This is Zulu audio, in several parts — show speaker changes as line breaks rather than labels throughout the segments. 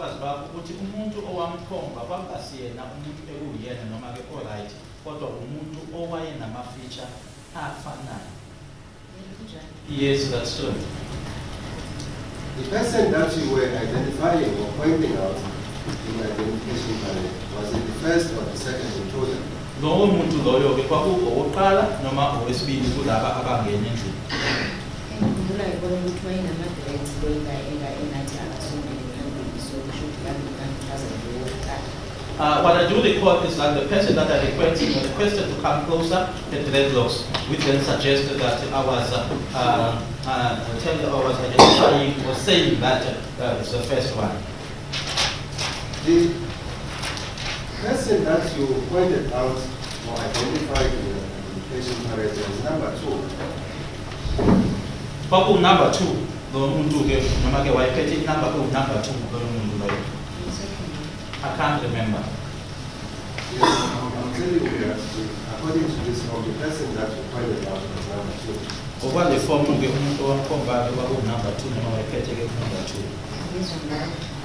ubufakazi bakho ukuthi umuntu owamkhomba kwakungasiyena umuntu ekuyena noma ke alright kodwa umuntu owayenama-feature afanayo. Yes, that's true.
The person that you were identifying or pointing out in the identification panel, was it the first or the second intruder?
Lowo muntu loyo ke kwakuko oqala noma owesibili kulaba abangena endlini.
Ngikhumbula ngibona ukuthi wayenama-dreads lo engathi akasondele phambili, so kusho ukuthi
what I do recall is that the person that I requested to come closer had dreadlocks, which then suggested that I was identifying or saying that it's the first one.
The person that you pointed out or identified in the identification paragraph is number 2.
Papu number 2, lo muntu ke noma ke wayephethe number 2 lo muntu loyo. I can't remember.
Yes, I'm telling you that according to this form, the person that you pointed out was number 2.
Over the form ke umuntu wamkhomba ke kwaku number 2 noma wayephethe ke number 2.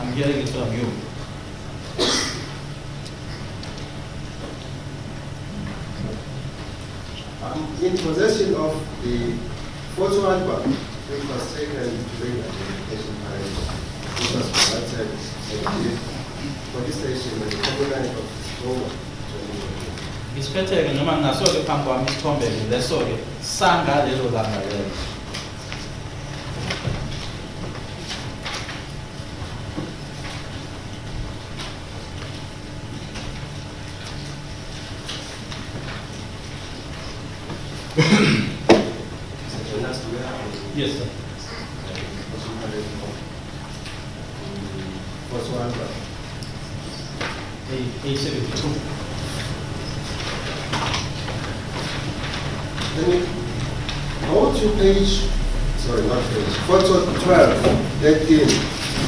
I'm hearing it from you.
I'm in possession of the photo album which was taken during the identification period. This was provided at the police station at the commandant of Roma.
Isiphethe noma ngasoke phambi kwami isithombe leso ke sanga lelo langa lelo. Yes, sir.
What's one album?
A72.
Then go to page, sorry, not page, photo 12, 13,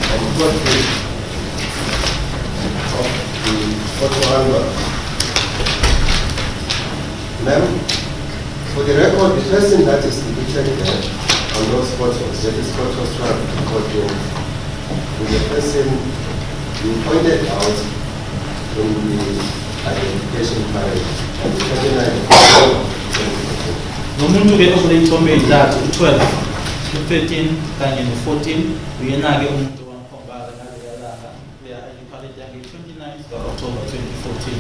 and 14 of the photo album. Ma'am, for the record, the person that is depicted there on those photos, that is photos 12 and 14, is the person you pointed out in the identification file and the 29th of October.
Nomuntu ke okule ithombe izathu 12, 13 kanye no14 uyena ke umuntu wamkhomba ngale langa le yange 29th of October 2014.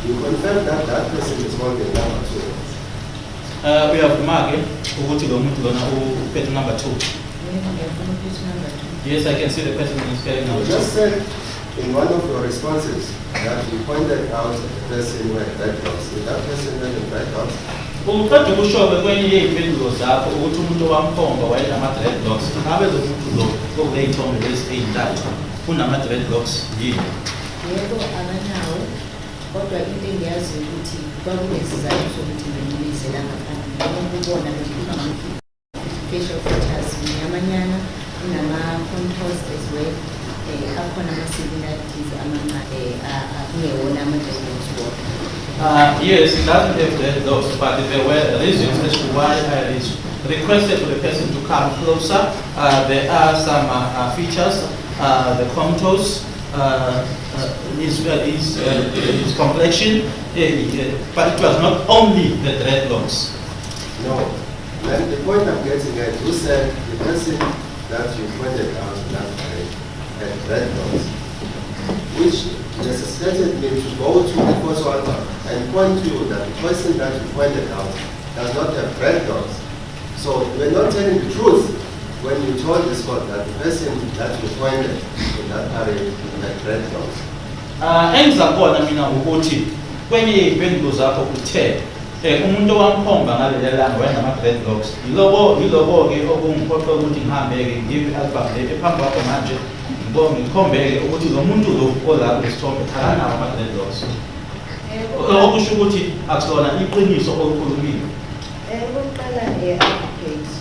You confirm that that person is holding number 2?
Uyavuma ke ukuthi lo muntu lona uphethe number 2. Yes, I can see the person is carrying number 2.
You just said in one of your responses that you pointed out the person who had dreadlocks. Is that person wearing dreadlocks?
Uqeda ukushobe kwenye yey'mpendulo zakho ukuthi umuntu wamkhomba wayenama-dreadlocks. Ngabe lo muntu lo okule ithombe lezi ey'ntathu unama-dreadlocks yini?
Yebo, abanawo, kodwa into engiyaziyo ukuthi kwakunesizathu sokuthi ngimlise la ngaphandle. Ngoba ukubona facial features mnyamanyana, kunama-contours as well. Akhona ama-similarities kungewona ama-dreadlocks wona.
Yes, it doesn't have dreadlocks, but there were reasons as to why I requested for the person to come closer. There are some features, the contours, his complexion, but it was not only the dreadlocks.
No. And the point I'm getting at, you said the person that you pointed out last time had dreadlocks, which necessitated me to go to the photo album and point to you that the person that you pointed out does not have dreadlocks. So you were not telling the truth when you told this court that the person that you pointed in that parade had dreadlocks.
Engizakubona mina ukuthi kwenye iy'mpendulo zakho uthe umuntu owamkhomba ngaleli langa wayenama-dreadlocks. Yilobo-ke okungiphoqa ukuthi ngihambe-ke ngive i-album le phambi kwakho manje ngikhombeke ukuthi lo muntu lo olapho lesithombe akanawo ama-dreadlocks. Okusho ukuthi akusona iqiniso olukhulumile.
Okokuqala advocate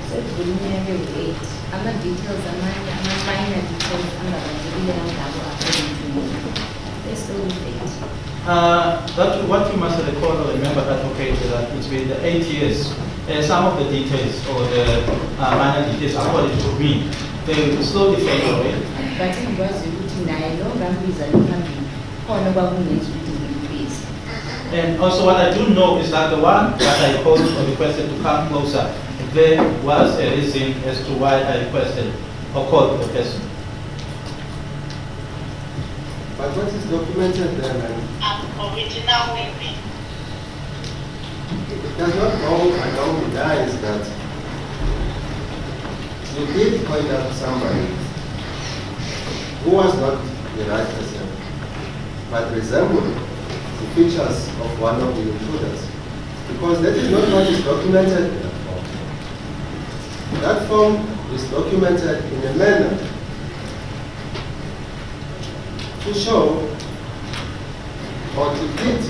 sekudlula iminyaka ewu-8 ama-details amanye ama-minor details angabalulekile kangako according to me. Let's go with it.
What you must recall or remember, advocate, that it's been 8 years. Some of the details or the minor details, according to me, they will slowly fade away.
but ngikwazi ukuthi naye lo ngambiza lo phambili khona kwakungenza ukuthi ngimbize.
And also what I do know is that the one that I called or requested to come closer, there was a reason as to why I requested or called the person.
But what is documented there, man?
Original weeping.
It does not go along with that is that you did point out somebody who was not the right person, but resembled the features of one of the intruders. Because that is not what is documented in that form. That form is documented in a manner to show or to treat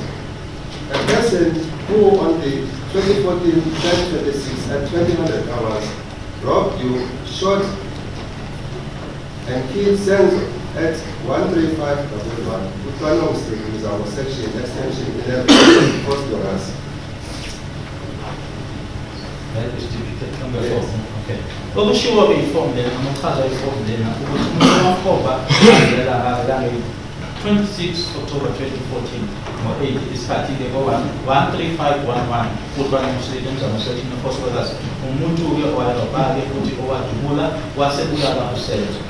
a person who on the 2014, 1026 and 2000 hours robbed you, shot and killed Senzo at 13511, Utano Street, is our section, extension 11, Postdoras.
That is certificate number 4. Okay. Okushiwo informed then, amachaza informed then, ukuthi umuntu wamkhoba ngela 26 October 2014 ngo-8 isikhathi-ke ko-13511 futhi banomslethi emzamoslethi nephosphorus umuntu-ke owayerobha-ke futhi owadubula wasebulala usenzo.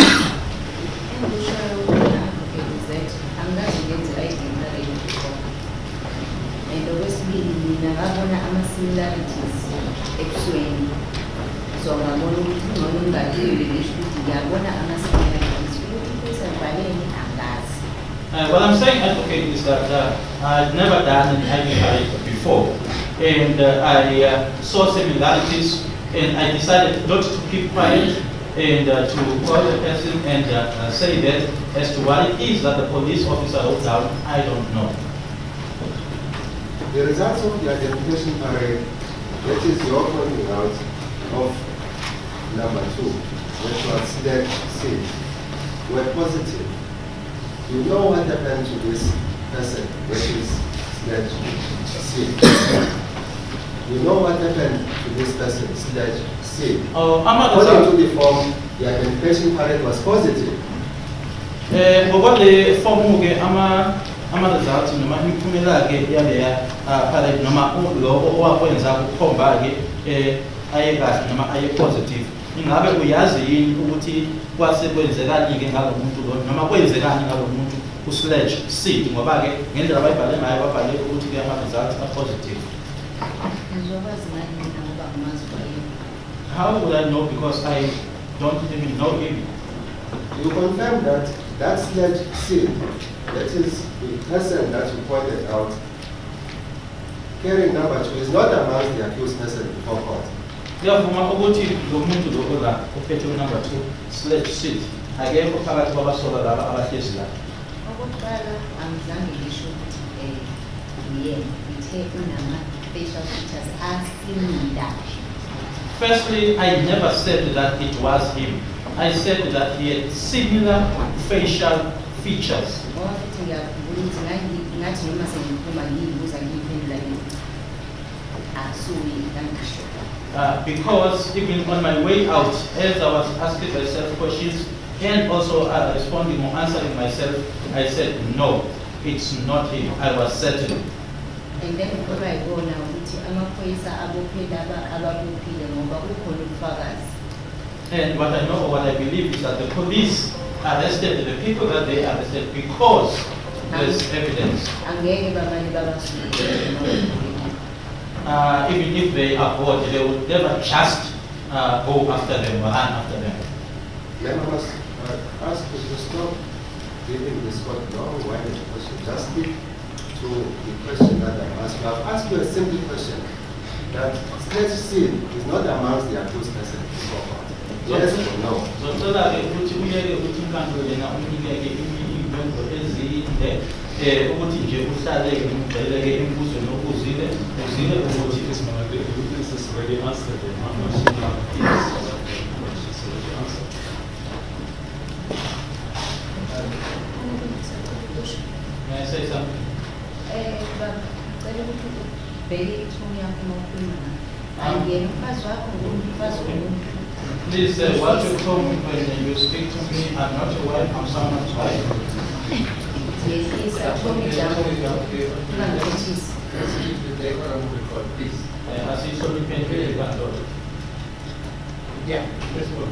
Engikushoyo ukubona advocate angazi ngenze i-declaration before. And okwesibili mina ngabona ama-similarities ebusweni. So ngabona ukuthi ngcono ngingadluli ngisho ukuthi ngiyabona ama-similarities ukuthi kusebhaleni angazi.
What I'm saying, advocate, is that I've never done an ID before, and I saw similarities, and I decided not to keep quiet and to call the person and say that as to what it is that the police officer wrote down, I don't know.
The results of the identification parade, that is your pointing out of number 2, which was sledge C, were positive. You know what happened to this person, which is sledge C. You know what happened to this person, sledge C. According to the form, the identification parade was positive.
Ngoba le form-ke ama-results noma imiphumela-ke yaleya parade noma lo owakwenza ukukhomba-ke aye kahle noma aye positive. Ingabe uyazi yini ukuthi kwasekwenzekani-ke ngalo muntu lo noma kwenzekani ngalo muntu ku-sledge C ngoba-ke ngendlela abayibhale ngayo babhale ukuthi-ke ama-results are positive. How would I know? Because I don't even know him.
You confirm that that sledge C, that is the person that you pointed out, carrying number 2, is not amongst the accused person before court.
Ngiyavuma ukuthi lo muntu lo ola ophethe number 2 sledge C akekho phakathi kwabasola laba abahlezi la.
Okokuqala angizange ngisho ukuthi yena ngithe unama-facial features asimila.
Firstly, I never said that it was him. I said that he had similar facial features.
Ngoba futhi ngiyakhumbula ukuthi ngathi noma sengiphuma ngiyibuza ngiyiphendula ngithi asuki kangisho.
Because even on my way out, as I was asking myself questions and also responding or answering myself, I said, no, it's not him. I was certain.
And then what I go now, ukuthi amaphoyisa abophile ababophile ngoba kukhona ubufakazi.
And what I know or what I believe is that the police arrested the people that they arrested because there's evidence.
Angeke bamane babasuke.
Even if they avoid, they would never just go after them or run after them.
Then I must ask you to stop giving this court long-winded question. Just stick to the question that I asked you. I've asked you a simple question. That sledge C is not amongst the accused person before court. Yes or no?
Zocela-ke ukuthi uyeke ukuthi inkantolo yena unikeke impendulo ezinde ukuthi nje uhlale-ke ugxileke embuzweni okuzile uzile ukuthi
This is already answered. I'm not sure she's already answered.
May I say something?
Cela ukuthi ubheke ithunya yakho uma ukhuluma. Angiyena umfazi wakho ngumfazi womuntu.
Please, what you told me when you speak to me, I'm not your wife, I'm someone's wife.
Yes, yes, I told me that.
Please.
Así solo depende del cantor.
Yeah, let's go.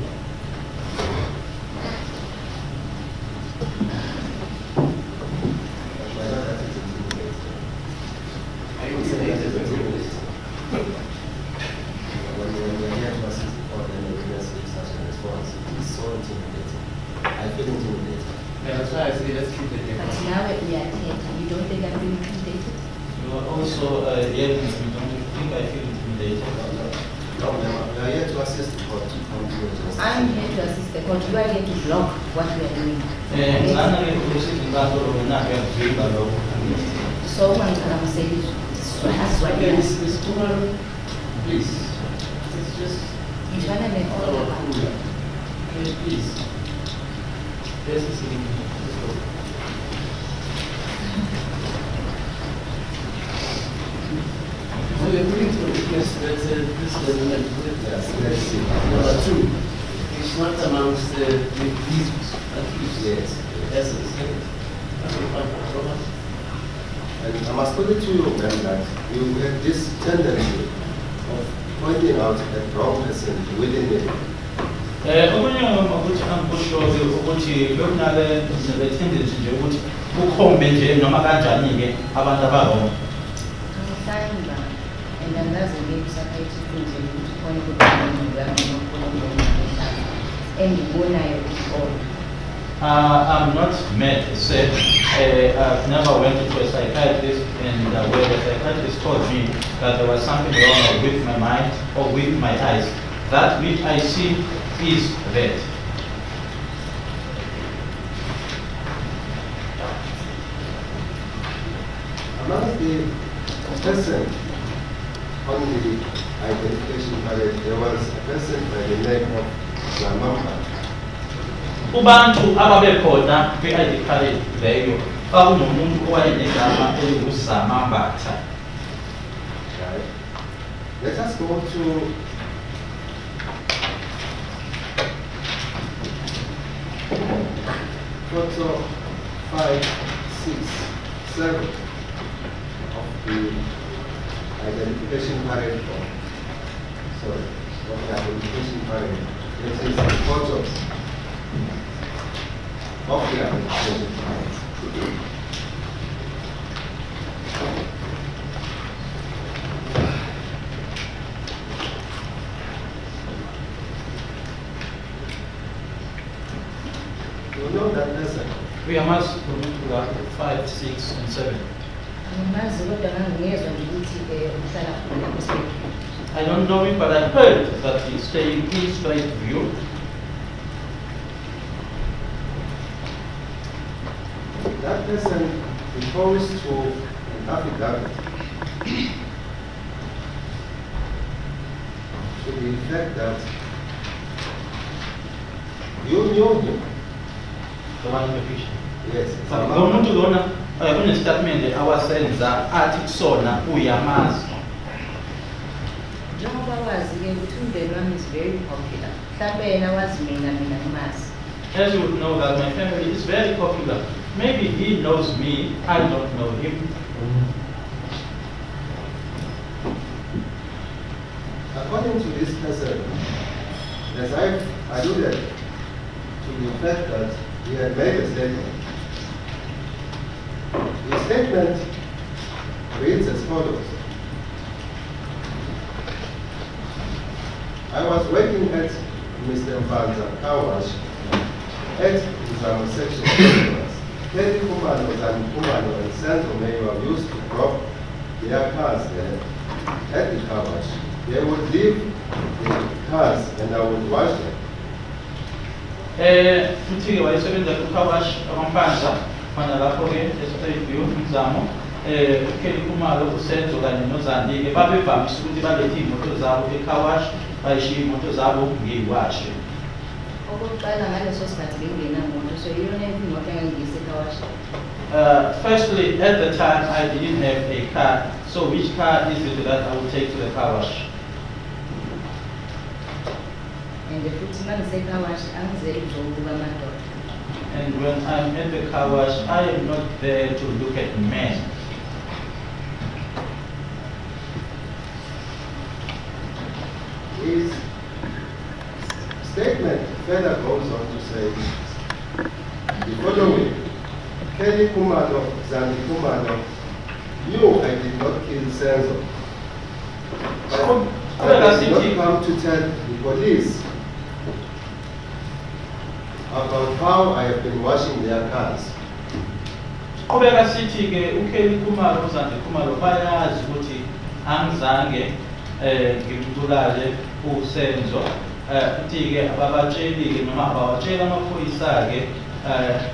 I would say it's when you're here to assist the court and the witness with such a response, it's so intimidating. I feel intimidated. Yeah, that's why I say let's keep the
But now that we are here, you don't think I'm being intimidated?
You are also yelling at me, don't you think I feel intimidated?
No, ma'am, we are here to assist the court to come to a justice.
I'm here to assist the court. You are here to block what we are doing.
Zandile eNkantolo wena kuyakuvimba lokho.
So one can say this. That's what you are.
Miss Khumalo, please. It's just
You trying to make all of that.
please. Yes, it's let's go. So you're going to request that this doesn't include us. Let's see. Number two, it's not amongst these accused. Yes. Yes, it's and I must put it to you, ma'am, that you have this tendency of pointing out a wrong person within it.
Okunye ukuthi angikusho-ke ukuthi bekunale tendency nje ukuthi kukhombe nje noma kanjani-ke abantu abarong.
Angihlanga and angaze ngikusaphayithi kunje ukuthi khona ukuthi engibonayo before.
I'm not mad to say I've never went to a psychiatrist and where the psychiatrist told me that there was something wrong with my mind or with my eyes. That which I see is red.
Among the person on the identification card, there was a person by the name of Lamamba.
Kubantu ababekhona kwi-ID card leyo kwakunomuntu owayenegama elinguZamambatha.
Right. Let us go to photo 5, 6, 7 of the identification card form. Sorry, of the identification card. This is the photos of the identification card. You know that person?
We must go to that 5, 6, and 7.
Angimazi kodwa ngangiyezwa nje ukuthi uhlala khona eSpeki.
I don't know it, but I heard that he's staying in straight view.
That person refers to an affidavit to the effect that you knew him.
The one in the picture.
Yes.
Lo muntu lona unestatement awasenza athi kusona uyamazi.
Njengoba wazi-ke ukuthi umndeni wami is very popular. Mhlawumbe yena wazi mina ngimazi.
As you would know that my family is very popular. Maybe he knows me, I don't know him.
According to this person, as I alluded to the fact that he had made a statement. The statement reads as follows. I was working at Mr. Mpanza car wash at Zandile section. Zandile Khumalo and Senzo Meyiwa used to drop their cars there at the car wash. They would leave the cars and I would wash them.
Futhi wayesebenza kukawash abampandla khona lapho-ke e-straight view umzamo uKelly Khumalo uSenzo kanye noZandile babevamise ukuthi balethe iy'moto zabo ekawash bayishiye iy'moto zabo ngiyiwashe.
Okokuqala ngaleso sikhathi bengenamoto, so iyona imoto engangiyise eKawashi.
Firstly, at the time I didn't have a car, so which car is it that I would take to the car wash?
And the futhi mangiseka wash angizeli nje amadoda.
And when I'm at the car wash, I am not there to look at men.
His statement further goes on to say the following: Kelly Khumalo, Zandile Khumalo, knew I did not kill Senzo, but I did not come to tell the police about how I have been washing their cars.
Qhubeka sithi ke uKelly Khumalo uZandile Khumalo bayazi ukuthi angizange ngimtulale uSenzo futhi ke ababatsheli ke noma abawatshela amaphoyisa ke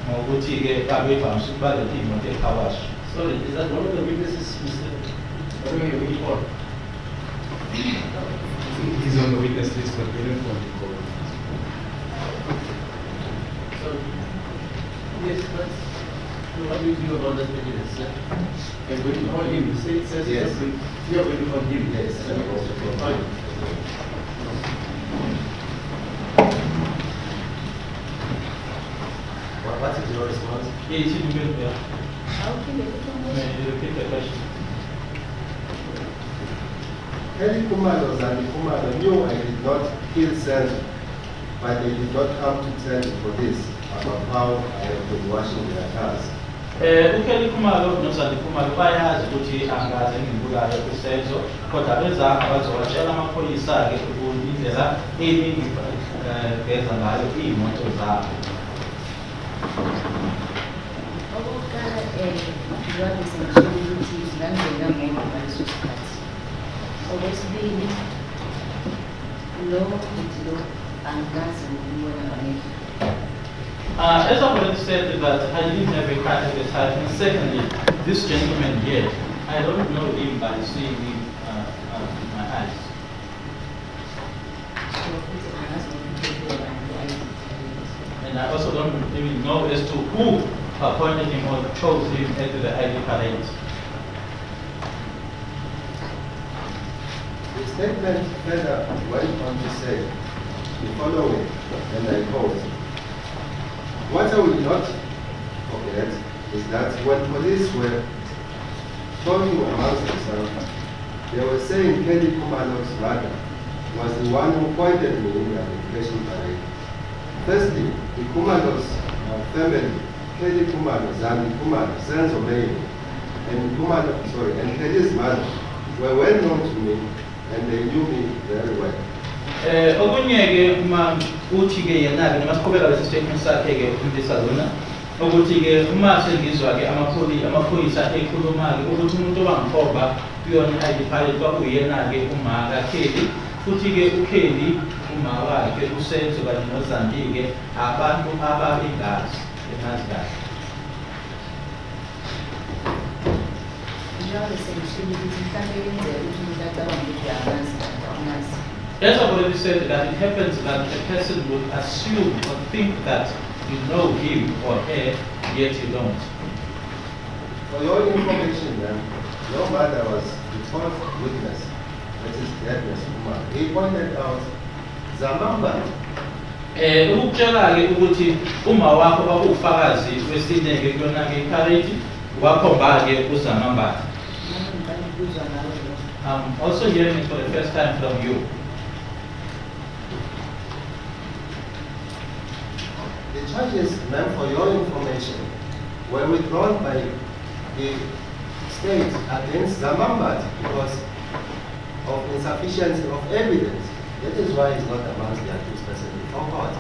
ngokuthi ke babevamise ukubaletha imoto ekhawashi.
So is that one of the witnesses, Mr. Report?
He's on the witness list, but we don't want to call him.
So, yes, but what do you do about that evidence? And when you call him, you say it says
Yes.
something. You are going to call him.
Yes.
Fine.
What is your response?
Yes, you will be.
How can they become
May you repeat the question?
Kelly Khumalo, Zandile Khumalo knew I did not kill Senzo, but they did not come to tell the police about how I have been washing their cars.
uKelly Khumalo noZandile Khumalo bayazi ukuthi angaze ngibulale uSenzo, kodwa bezama bazowatshela amaphoyisa ke ukuthi indlela eningi geza ngayo iy'moto zabo.
okokuqala njengoba sengishilo ukuthi ngangena ngoba ngaleso sikhathi. Okwesibili lo angikaze ngibona ngamehlo.
As I've already said that I didn't have a car at the time, and secondly, this gentleman here, I don't know him by seeing him with my eyes.
So futhi angazi ukuthi ngibona
And I also don't even know as to who appointed him or chose him at the ID parade.
The statement further went on to say the following, and I quote: "What I will not forget is that when police were talking amongst themselves, they were saying Kelly Khumalo's brother was the one who pointed me in the identification parade. Firstly, the Khumalo's family, Kelly Khumalo, Zandile Khumalo, Senzo Meyiwa, and Kelly's mother were well known to me, and they knew me very well."
Okunye ke uma uthi ke yena ke noma siqhubeka lesi statement sakhe ke umlisalona ukuthi ke uma sengizwa ke amaphoyisa ekhuluma ke ukuthi umuntu obangikhomba kuyona ID parade kwakuyena ke uma kaKelly, futhi ke uKelly uma wakhe uSenzo kanye noZandile ke abantu ababengazi emazi kahle.
njengoba sengishilo ukuthi mhlawumbe yenzeka ukuthi umuntu acabange ukuthi uyamazi kanti awumazi.
As I've already said, that it happens that a person would assume or think that you know him or her, yet you don't.
For your information then, your mother was the fourth witness, that is deadness woman. He pointed out Zamamba.
Ukutshela ke ukuthi uma wakho babufakazi wesine ke kuyona ke iparade wakhomba ke uZamamba.
Nami ngicela ukuzwa ngawe lo.
I'm also hearing it for the first time from you.
The charges, ma'am, for your information, were withdrawn by the state against Zamamba because of insufficiency of evidence. That is why he's not amongst the accused person before court.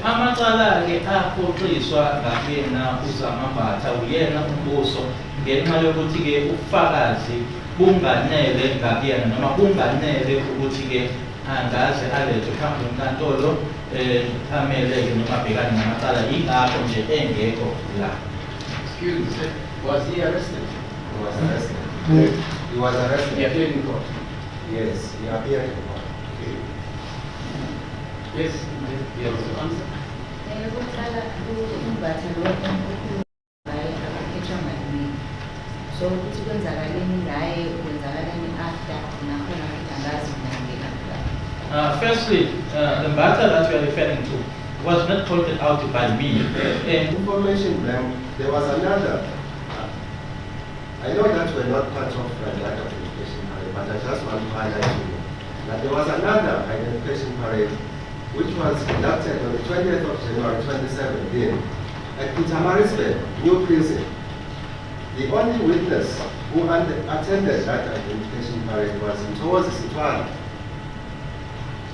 Amacala ke aphoxiswa ngakuyena uZamamba uyena umbuso ngenxa yokuthi ke ubufakazi bunganele ngakuyena noma bunganele ukuthi ke angaze alethwe phambi kweNkantolo amele ke noma abhekane namacala yingakho nje engekho la.
Excuse me, sir. Was he arrested?
He was arrested. He was arrested.
He appeared in court.
Yes, he appeared in court.
Yes, yes. Answer.
Okokuqala umbatha lo omkhulu ngaye akakhethwa ngani. So ukuthi kwenzakaleni ngaye kwenzakaleni after nakhona futhi angazi nangena.
Firstly, the matter that you are referring to was not pointed out by me.
Information, ma'am, there was another. I know that we're not part of the identification parade, but I just want to highlight to you that there was another identification parade which was conducted on the 20th of January 2017 at Pietermaritzburg, New Prison. The only witness who attended that identification parade was Senzo Meyiwa.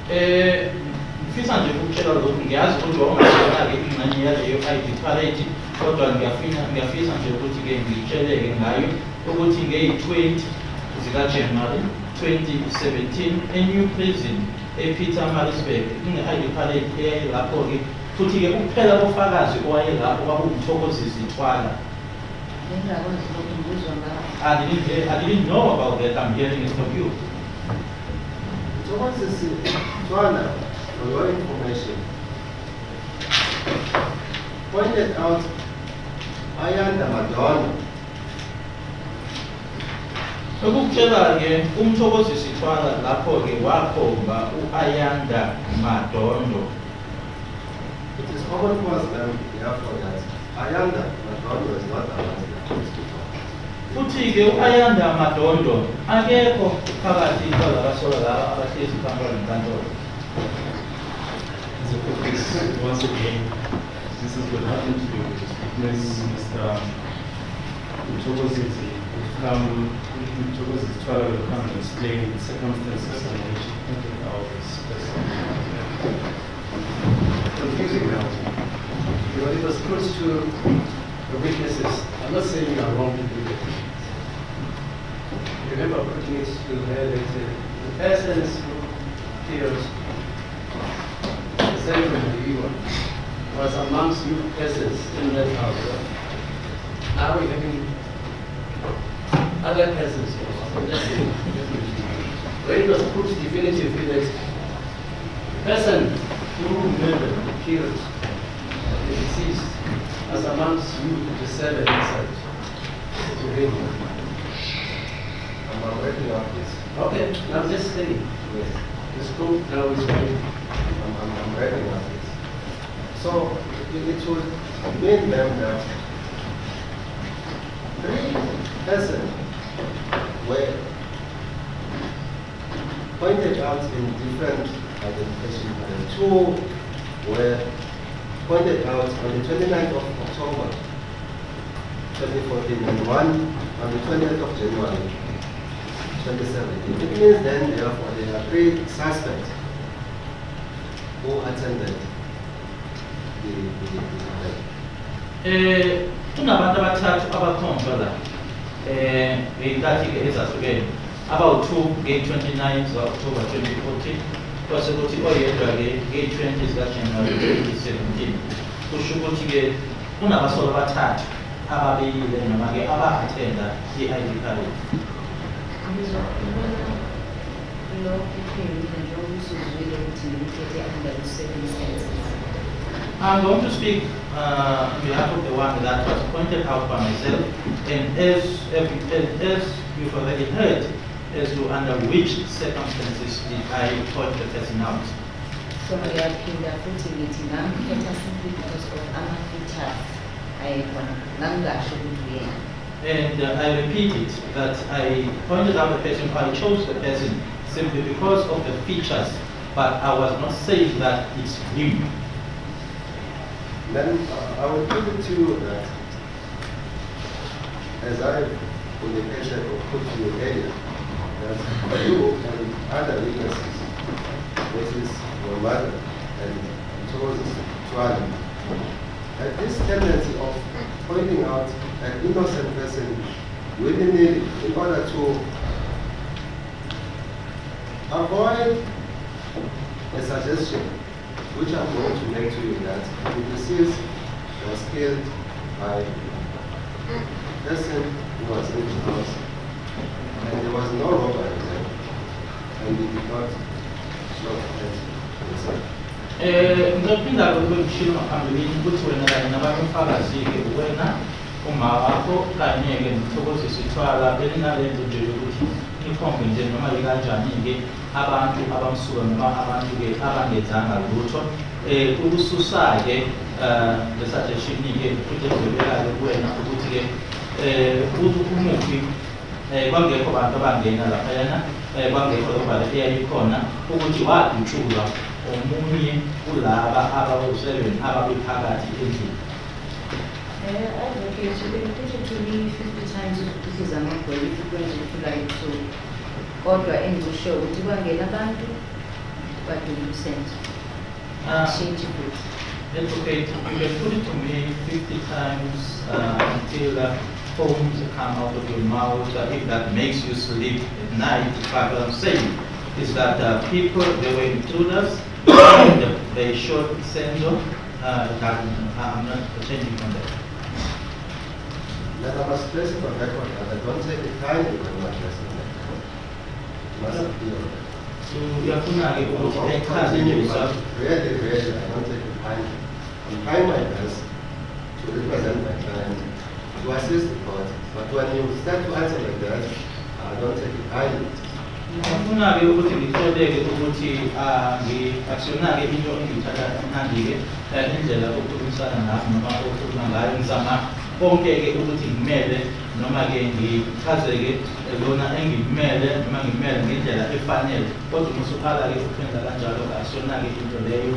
Ngifisa nje ukutshela lokhu ngiyazi ukuthi wawungayona-ke ingxenye yaleyo ID parade, kodwa ngiyafisa nje ukuthi-ke ngitsheleke ngayo ukuthi ngeyi-20 zikaJanuary 2017 eNew Prison ePietermaritzburg ine-ID parade eyayilapho-ke, futhi-ke ukuphela kofakazi owayelapho kwakuwumthokozisi Thwala. I didn't know about that. I'm hearing it from you.
Thwala, for your information, pointed out Ayanda Madonna.
Ukutshela-ke umthokozisi Thwala lapho-ke wakhomba u-Ayanda Madondo.
It is common cause, therefore, that Ayanda Madondo is not allowed.
Futhi-ke u-Ayanda Madondo akekho phakathi kwalabasola laba abahlezi phambi kweNkantolo.
Once again, this is what happened to you. Witness Mr. Mthokozisi will come and explain the circumstances under which he pointed out this person.
Confusing now. When it was put to the witnesses, I'm not saying you are wrong to do that. Remember putting it to her that the persons who killed Senzo Meyiwa was amongst you persons in that house. Now we're having other persons. When it was put definitively that the person who murdered, killed, the deceased was amongst you, the seven inside.
I'm working on this.
Okay, now just stay.
Yes.
The scope now is ready.
I'm working on this. So it would mean them that three persons were pointed out in different identification patterns. Two were pointed out on the 29th of October 2014 and one on the 20th of January 2017. It means then, therefore, there are three suspects who attended the event.
Kunabantu abathathu abakhonjwa la ngey'nkathi-ke ezahlukene, abawu-2 ngeyi-29 zika-October 2014, kwase kuthi oyedwa-ke ngeyi-20 zikaJanuary 2017. Kusho ukuthi-ke kunabasola abathathu ababeyile noma-ke aba-athenda i-ID parade. I'm going to speak on behalf of the one that was pointed out by myself, and as you've already heard, as to under which circumstances did I point the person out.
So I appeal simply because of features.
And I repeat it, that I pointed out the person, I chose the person simply because of the features, but I was not saying that it's him.
Then I will put it to you that, as I indicated or put to you earlier, that you and other witnesses, which is your mother and towards Thwala, had this tendency of pointing out an innocent person within it in order to avoid a suggestion which I'm going to make to you, that the deceased was killed by a person who was in the house, and there was no robbery there, and he did not shoot at himself.
Ngizophinda ukutshilo ngaphambilini ukuthi wena kanye nabafakazi-ke wena uma wakho kanye-ke nomthokozisi Thwala belingalenzo nje yokuthi nikhombe nje noma kanjani-ke abantu abamsuka noma abantu-ke abangenzanga lutho. Ukususa-ke le suggestion-ke futhi ezobeka-ke kuwena ukuthi-ke umuphi kwangekho abantu abangena laphayana kwangekho lokubala eyayikhona ukuthi wadutshulwa omunye kulaba abawu-7 ababephakathi endlini.
Advocate, you can put it to me 50 times ukuthi zamagwele if you're going to feel like so. Kodwa engusho ukuthi kwangena abantu ba-20%. Change it.
Advocate, you can put it to me 50 times until foams come out of your mouth, if that makes you sleep at night. But what I'm saying is that people, they were intruders, and they showed Senzo. I'm not changing from that.
That I must place it on record that I don't take it kindly when I'm addressing that. Must be on record.
So you have to know yourself.
Really, I don't take it kindly. I'm trying my best to represent my client, to assist the court, but when you start to answer like that, I don't take it kindly.
Ngifuna-ke ukuthi ngitholeke ukuthi ngi-actiona-ke into engiyithatha mnandi-ke indlela yokukhulumisana ngayo noma okhuluma ngayo ngizama konke-ke ukuthi ngimele noma-ke ngichazeke lona engikumele noma ngimele ngendlela efanele kodwa umusukhala-ke ukuphendula kanjalo actiona-ke into leyo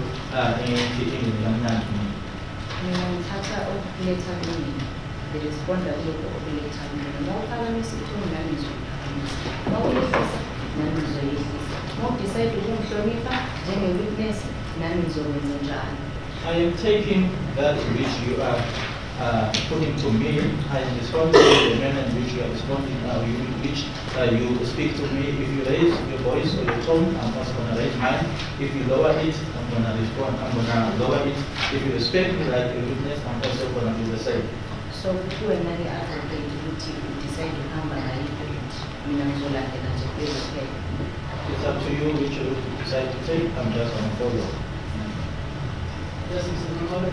engingekamnandi mina.
Mina ngithatha okuletha kumina, ngiresponda kulokho okuletha kumina. Uma uphakamisa ithoni nami ngizophakamisa. Uma uyehlisa nami ngizoyehlisa. Uma udecide ukungihlonipha njenge-witness nami ngizokwenza njalo.
I am taking that which you are putting to me. I am responding to the manner in which you are responding, which you speak to me. If you raise your voice or your tone, I'm also going to raise mine. If you lower it, I'm going to respond. I'm going to lower it. If you respect me like a witness, I'm also going to do the same.
So kuwena ke advocate ukuthi udecide ukuhamba ngayiphi route, mina ngizolandela nje kuphela.
It's up to you which route you decide to take. I'm just going to follow.
Yes, Mr. Khumalo,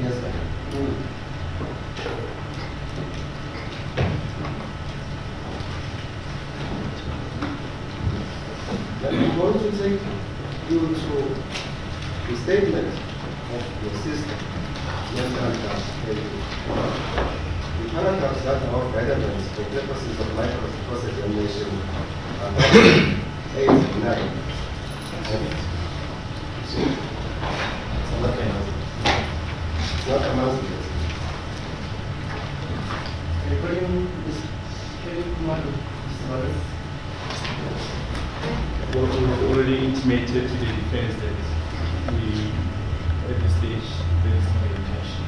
Yes, ma'am. Then I'm going to take you to the statement of your sister, the paragraphs that are of relevance for purposes of my cross-examination are 8 and 9. It's not a mouse.
regarding this Khumalo,
We've already intimated to the defense that we, at this stage, there is no intention.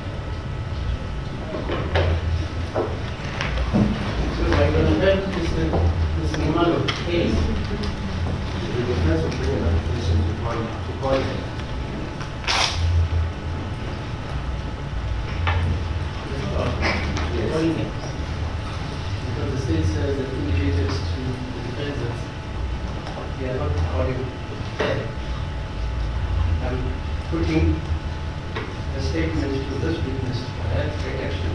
So I will let Mr. Khumalo case.
The defense will bring an application to call him. Yes.
Because the state says that indicated to the defense that they are not calling dead. I'm putting a statement to this witness for that reaction.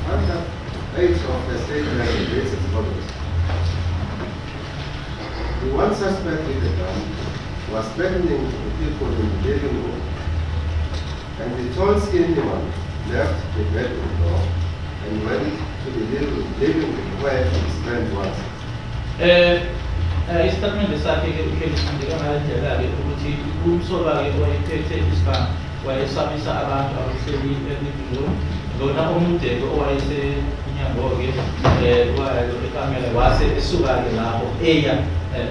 Paragraph 8 of the statement reads as follows. The one suspect with the gun was threatening the people in the living room, and the tall, skinny one left the bedroom door and went to the living room where his friend was.
Isitatimende sakhe-ke ukhelisandeka ngale ndlela-ke ukuthi umsolwa-ke wayephethe isibhamu wayesabisa abantu abahleli e-living room. Lona omude-ke owayesemnyango-ke walo ekamela wase esuka-ke lapho eya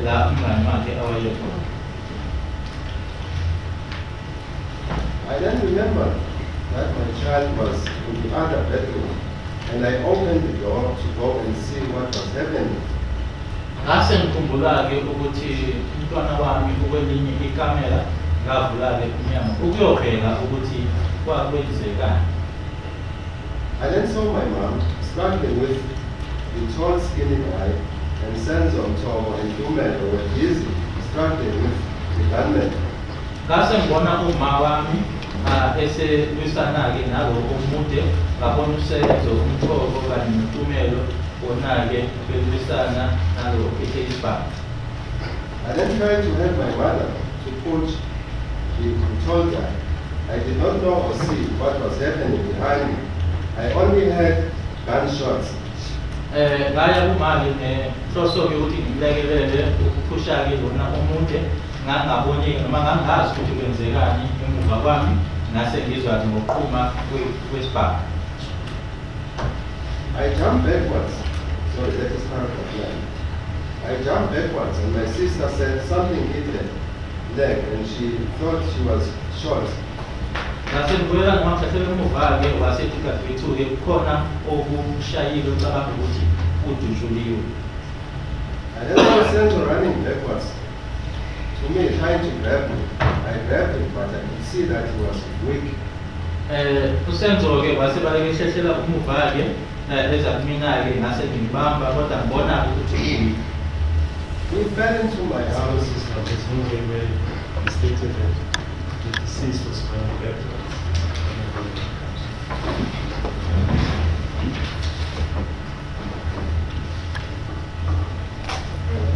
la umngani wakhe awayekhona.
I then remembered that my child was in the other bedroom, and I opened the door to go and see what was happening.
Ngase ngikhumbula-ke ukuthi umntwana wami ukwelinye ikamela ngavula-ke umnyango ukuyobheka ukuthi kwakwenzekani.
I then saw my mom struggling with the tall, skinny guy, and Senzo Meyiwa and Khumalo were busy struggling with the gunman.
ngase ngibona uma wami eselwisana-ke nalo omude, ngabona uSenzo umthoko kanye noNtumelo bona-ke belwisana nalo ophethe isibhamu.
I then tried to help my mother to put the controller. I did not know or see what was happening behind me. I only heard gunshots.
Ngaya kumali nenhloso yokuthi ngimlekelele ukuphusha-ke lona omude, ngangaboni noma ngangazi ukuthi kwenzekani emuva kwami, ngase ngizwa ngokuqhuma kwesibhamu.
I jumped backwards. Sorry, that is part of the plan. I jumped backwards and my sister said something hit her leg and she thought she was shot.
Ngase ngibuyela ngamaxesha emuva-ke wasethi kaDwethu-ke kukhona okushayile ucabanga ukuthi udushuliwe.
I then saw Senzo running backwards to me, trying to grab me. I grabbed him, but I could see that he was weak.
uSenzo-ke wasebaleke ehlehlela umuva-ke eza kumina-ke ngase ngimbamba kodwa ngibona ukuthi uwi.
He fell into my arms.
There's no way where he stated that the deceased was found backwards.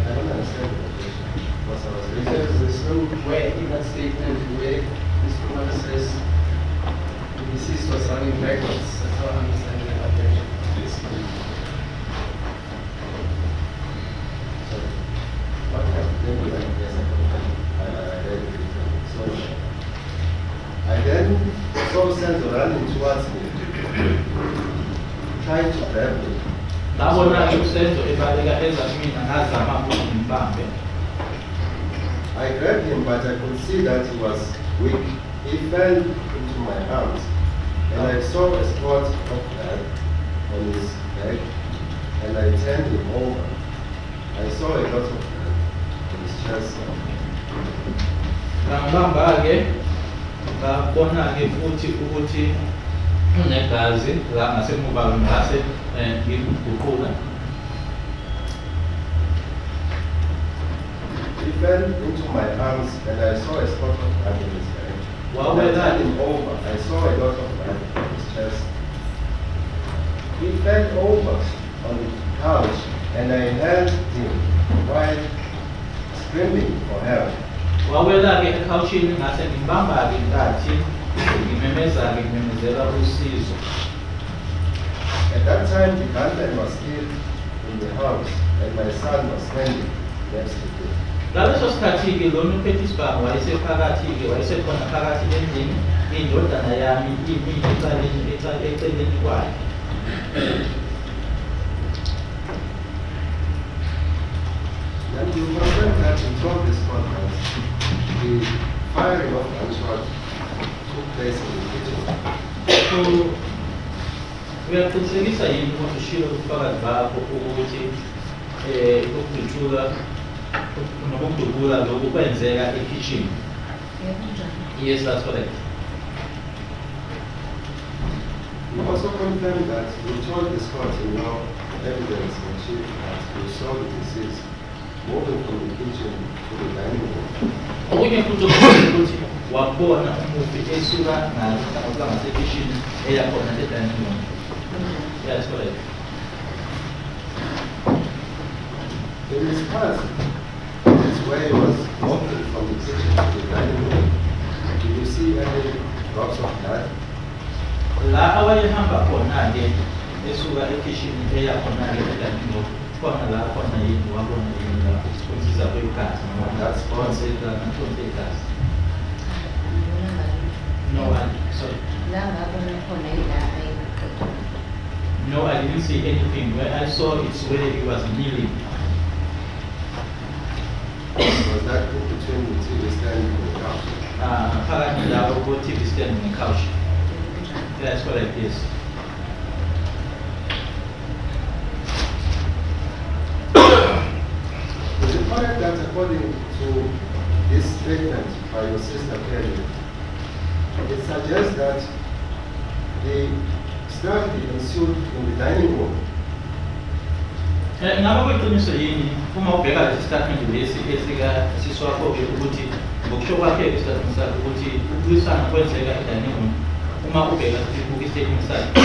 I don't understand the question. Because I was
Because there's nowhere in that statement where Mr. Khumalo says the deceased was running backwards. That's how I understand the objection.
What happened? Maybe like yes, I read it. So I then saw Senzo running towards me, trying to grab me.
Ngabona-ke uSenzo ebaleka eza kumina ngazama ukuthi ngimbambe.
I grabbed him, but I could see that he was weak. He fell into my arms, and I saw a spot of blood on his back, and I turned him over. I saw a lot of blood on his chest.
Ngambamba-ke ngabona-ke futhi ukuthi unegazi la ngasemuva ngase ngimguqula.
He fell into my arms, and I saw a spot of blood on his back.
Wow,
When I
well, that-
turned him over, I saw a lot of blood on his chest. He fell over on the couch, and I held him while screaming for help.
Wawela-ke ekhawushini ngase ngimbamba-ke nkathi ngimemeza-ke ngimemezela usizo.
At that time, the gunman was still in the house, and my son was standing next to him.
Ngaleso sikhathi-ke lona uphethe isibhamu wayesephakathi-ke wayesekhona phakathi endlini, indodana yami imi eceleni kwakhe.
And you confirm that throughout this conference, the firing of gunshots took place in the kitchen.
So, uyaqinisekisa yini ukuthi ushilo ubufakazi bakho ukuthi ukudutshula nokudubula lokhu kwenzeka ekitchen? Yes, that's correct.
You also confirm that you told the court in your evidence in chief that you saw the deceased moving from the kitchen to the dining room.
Okunye futhi ukuthi wabona umufi esuka ngasekitchen eyakhona e-dining room. Yeah, that's correct.
In his past, this way was walking from the kitchen to the dining room. Did you see any drops of blood?
La awayehamba khona-ke esuka ekitchen eyakhona-ke e-dining room, khona la khona yini wabona yini la kusiza kwegazi noma
That's
sponsor igazi. No, sorry. No, I didn't see anything. Where I saw it's where he was kneeling.
Was that in between the TV stand and the couch?
Phakathi lapho ku-TV stand ne-couch. That's correct, yes.
Is it correct that according to this statement by your sister Kelly, it suggests that the struggle ensued in the dining room?
Ngabe kuyiqiniso yini uma ubheka lesi statement lesi esika siswakho-ke ukuthi ngokusho kwakhe istatement sakhe ukuthi ukubuyisana kwenzeka edining room uma ubheka ibuka istatement sakhe.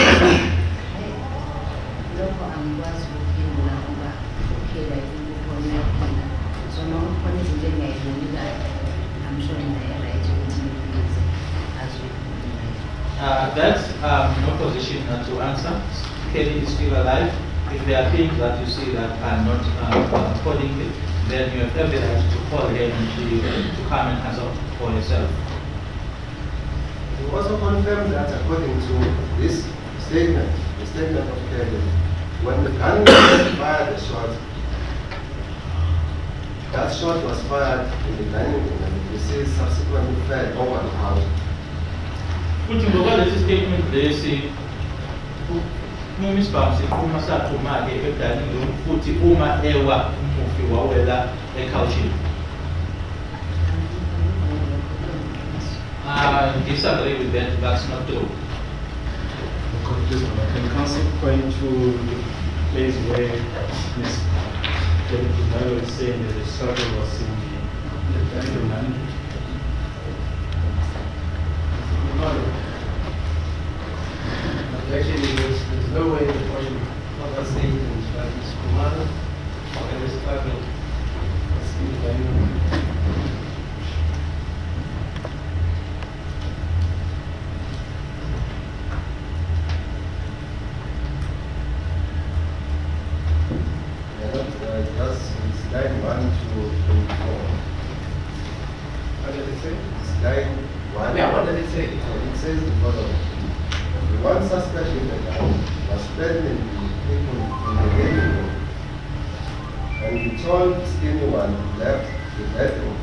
Lokho angikwazi ukuphendula ngoba kuphela ikubona kuphela. So noma kukhona izinto engingayiboni kahle, I'm sure right ukuthi ngibuyise azokhuluma.
That's no position to answer. Kelly is still alive. If there are things that you see that are not according, then you have every right to call her and to come and answer for yourself.
You also confirm that according to this statement, the statement of Kelly, when the gunman fired the shot, that shot was fired in the dining room and the deceased subsequently fell over the house.
Futhi ngoba lesi statement lesi Miss Bamsi uma saphuma ke edining room futhi uma ewa umufi wawela ekhawushini. Disagree with that, that's not true.
Can counsel point to the place where Ms. Khumalo is saying that the struggle was in the dining room?
Actually, there's no way the question of that statement that Ms. Khumalo and the struggle was in the dining room.
It's line 1 to 24.
What did it say?
It's line 1.
Yeah, what did it say?
It says the following. The one suspect in the gun was present in the living room, and the tall, skinny one left the bedroom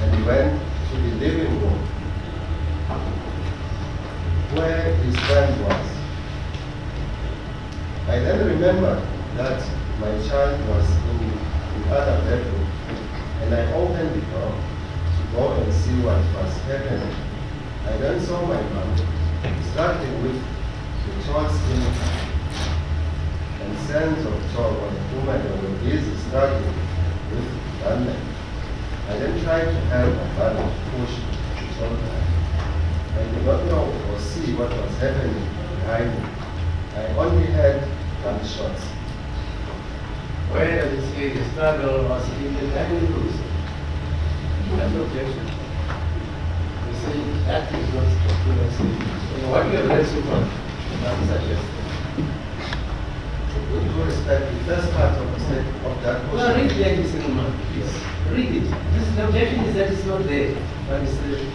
and went to the living room where his friend was. I then remembered that my child was in the other bedroom, and I opened the door to go and see what was happening. I then saw my mom struggling with the tall skinny and Senzo Meyiwa whom I was busy struggling with gunmen. I then tried to help my mother to push the tall guy. I did not know or see what was happening behind me. I only heard gunshots.
Where does it say the struggle was in the dining room? That's no objection. You say that is not the statement. What you have read so far, I'm suggesting.
With due respect, the first part of the statement of that
Well, read
question.
the second one, please. Read it. This the objection is that it's not there. But it's